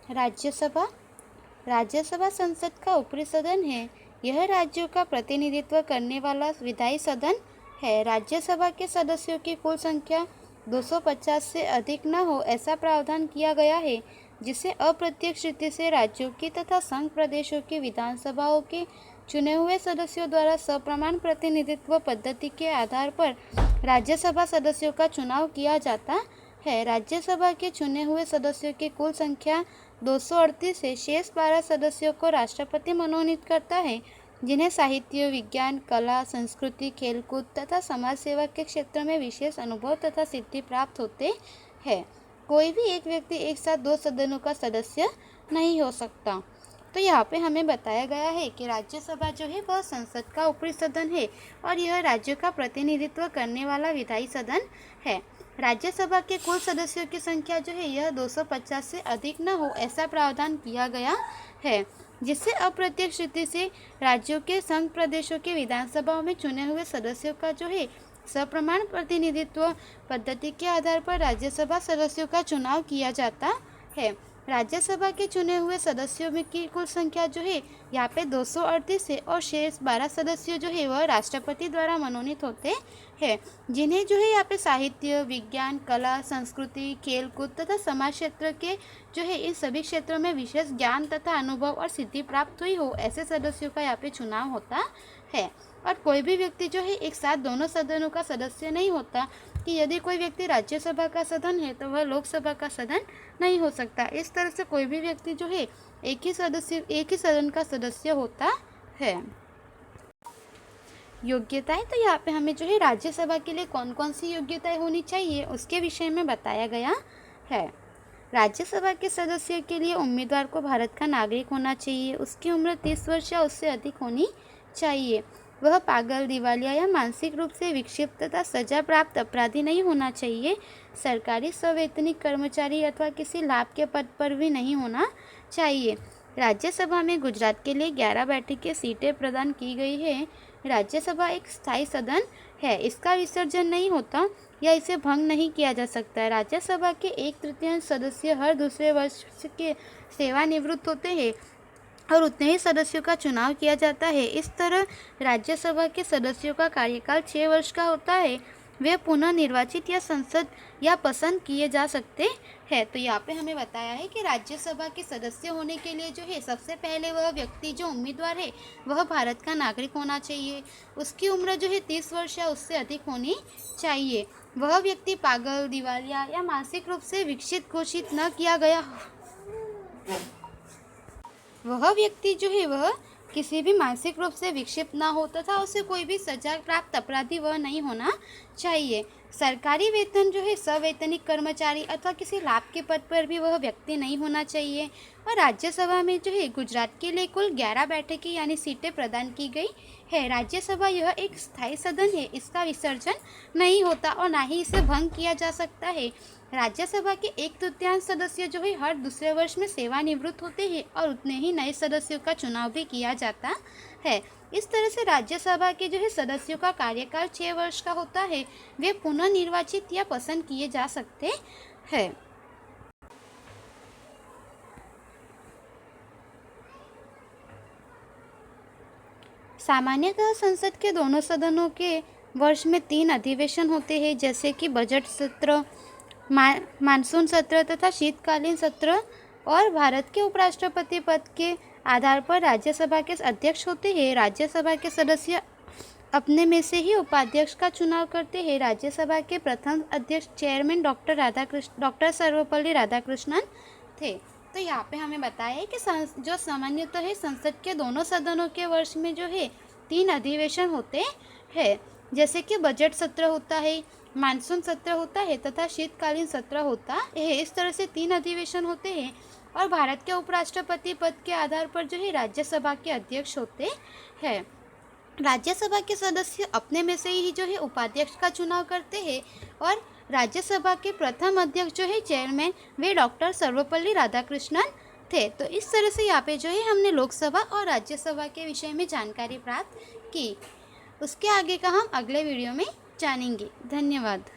राज्यसभा राज्यसभा संसद का ऊपरी सदन है। यह राज्यों का प्रतिनिधित्व करने वाला विधायी सदन है। राज्यसभा के सदस्यों की कुल संख्या 250 से अधिक न हो ऐसा प्रावधान किया गया है, जिसे अप्रत्यक्ष रीति से राज्यों की तथा संघ प्रदेशों की विधानसभाओं के चुने हुए सदस्यों द्वारा सप्रमाण प्रतिनिधित्व पद्धति के आधार पर राज्यसभा सदस्यों का चुनाव किया जाता है। राज्यसभा के चुने हुए सदस्यों की कुल संख्या 238 है। शेष 12 सदस्यों को राष्ट्रपति मनोनीत करता है, जिन्हें साहित्य, विज्ञान, कला, संस्कृति, खेलकूद तथा समाज सेवा के क्षेत्र में विशेष अनुभव तथा सिद्धि प्राप्त होते हैं। कोई भी एक व्यक्ति एक साथ 2 सदनों का सदस्य नहीं हो सकता। तो यहाँ पे हमें बताया गया है कि राज्यसभा जो है वह संसद का ऊपरी सदन है और यह राज्यों का प्रतिनिधित्व करने वाला विधायी सदन है। राज्यसभा के कुल सदस्यों की संख्या जो है यह 250 से अधिक न हो ऐसा प्रावधान किया गया है, जिससे अप्रत्यक्ष रीति से राज्यों के संघ प्रदेशों के विधानसभाओं में चुने हुए सदस्यों का जो है सप्रमाण प्रतिनिधित्व पद्धति के आधार पर राज्यसभा सदस्यों का चुनाव किया जाता है। राज्यसभा के चुने हुए सदस्यों में की कुल संख्या जो है यहाँ पे 238 है और शेष 12 सदस्य जो है वह राष्ट्रपति द्वारा मनोनीत होते हैं, जिन्हें जो है यहाँ पे साहित्य, विज्ञान, कला, संस्कृति, खेलकूद तथा समाज क्षेत्र के जो है इन सभी क्षेत्रों में विशेष ज्ञान तथा अनुभव और सिद्धि प्राप्त हुई हो ऐसे सदस्यों का यहाँ पे चुनाव होता है। और कोई भी व्यक्ति जो है एक साथ दोनों सदनों का सदस्य नहीं होता कि यदि कोई व्यक्ति राज्यसभा का सदन है तो वह लोकसभा का सदन नहीं हो सकता। इस तरह से कोई भी व्यक्ति जो है एक ही सदन का सदस्य होता है। योग्यताएं, तो यहाँ पे हमें जो है राज्यसभा के लिए कौन कौन सी योग्यताएं होनी चाहिए उसके विषय में बताया गया है। राज्यसभा के सदस्य के लिए उम्मीदवार को भारत का नागरिक होना चाहिए। उसकी उम्र 30 वर्ष या उससे अधिक होनी चाहिए। वह पागल, दिवालिया या मानसिक रूप से विक्षिप्त तथा सजा प्राप्त अपराधी नहीं होना चाहिए। सरकारी सवैतनिक कर्मचारी अथवा किसी लाभ के पद पर भी नहीं होना चाहिए। राज्यसभा में गुजरात के लिए 11 बैठकें सीटें प्रदान की गई है। राज्यसभा एक स्थायी सदन है। इसका विसर्जन नहीं होता या इसे भंग नहीं किया जा सकता। राज्यसभा के 1/3 सदस्य हर दूसरे वर्ष के सेवानिवृत्त होते हैं और उतने ही सदस्यों का चुनाव किया जाता है। इस तरह राज्यसभा के सदस्यों का कार्यकाल 6 वर्ष का होता है। वे पुनः निर्वाचित या संसद या पसंद किए जा सकते हैं। तो यहाँ पे हमें बताया है कि राज्यसभा के सदस्य होने के लिए जो है सबसे पहले वह व्यक्ति जो उम्मीदवार है वह भारत का नागरिक होना चाहिए। उसकी उम्र जो है 30 वर्ष या उससे अधिक होनी चाहिए। वह व्यक्ति पागल, दिवालिया या मानसिक रूप से विक्षिप्त घोषित न किया गया हो। वह व्यक्ति जो है वह किसी भी मानसिक रूप से विक्षिप्त ना हो तथा उसे कोई भी सजा प्राप्त अपराधी वह नहीं होना चाहिए। सरकारी वेतन जो है सवैतनिक कर्मचारी अथवा किसी लाभ के पद पर भी वह व्यक्ति नहीं होना चाहिए। और राज्यसभा में जो है गुजरात के लिए कुल 11 बैठकें यानी सीटें प्रदान की गई है। राज्यसभा यह एक स्थायी सदन है। इसका विसर्जन नहीं होता और ना ही इसे भंग किया जा सकता है। राज्यसभा के 1/3 सदस्य जो है हर दूसरे वर्ष में सेवानिवृत्त होते हैं और उतने ही नए सदस्यों का चुनाव भी किया जाता है। इस तरह से राज्यसभा के जो है सदस्यों का कार्यकाल 6 वर्ष का होता है। वे पुनः निर्वाचित या पसंद किए जा सकते हैं। सामान्यतः संसद के दोनों सदनों के वर्ष में 3 अधिवेशन होते हैं, जैसे कि बजट सत्र, मानसून सत्र तथा शीतकालीन सत्र। और भारत के उपराष्ट्रपति पद के आधार पर राज्यसभा के अध्यक्ष होते हैं। राज्यसभा के सदस्य अपने में से ही उपाध्यक्ष का चुनाव करते हैं। राज्यसभा के प्रथम अध्यक्ष चेयरमैन डॉक्टर सर्वपल्ली राधाकृष्णन थे। तो यहाँ पे हमें बताया है कि जो सामान्यतः है संसद के दोनों सदनों के वर्ष में जो है 3 अधिवेशन होते हैं, जैसे कि बजट सत्र होता है, मानसून सत्र होता है तथा शीतकालीन सत्र होता है। इस तरह से 3 अधिवेशन होते हैं। और भारत के उपराष्ट्रपति पद के आधार पर जो है राज्यसभा के अध्यक्ष होते हैं। राज्यसभा के सदस्य अपने में से ही जो है उपाध्यक्ष का चुनाव करते हैं। और राज्यसभा के प्रथम अध्यक्ष जो है चेयरमैन वे डॉक्टर सर्वपल्ली राधाकृष्णन थे। तो इस तरह से यहाँ पे जो है हमने लोकसभा और राज्यसभा के विषय में जानकारी प्राप्त की। उसके आगे का हम अगले वीडियो में जानेंगे। धन्यवाद।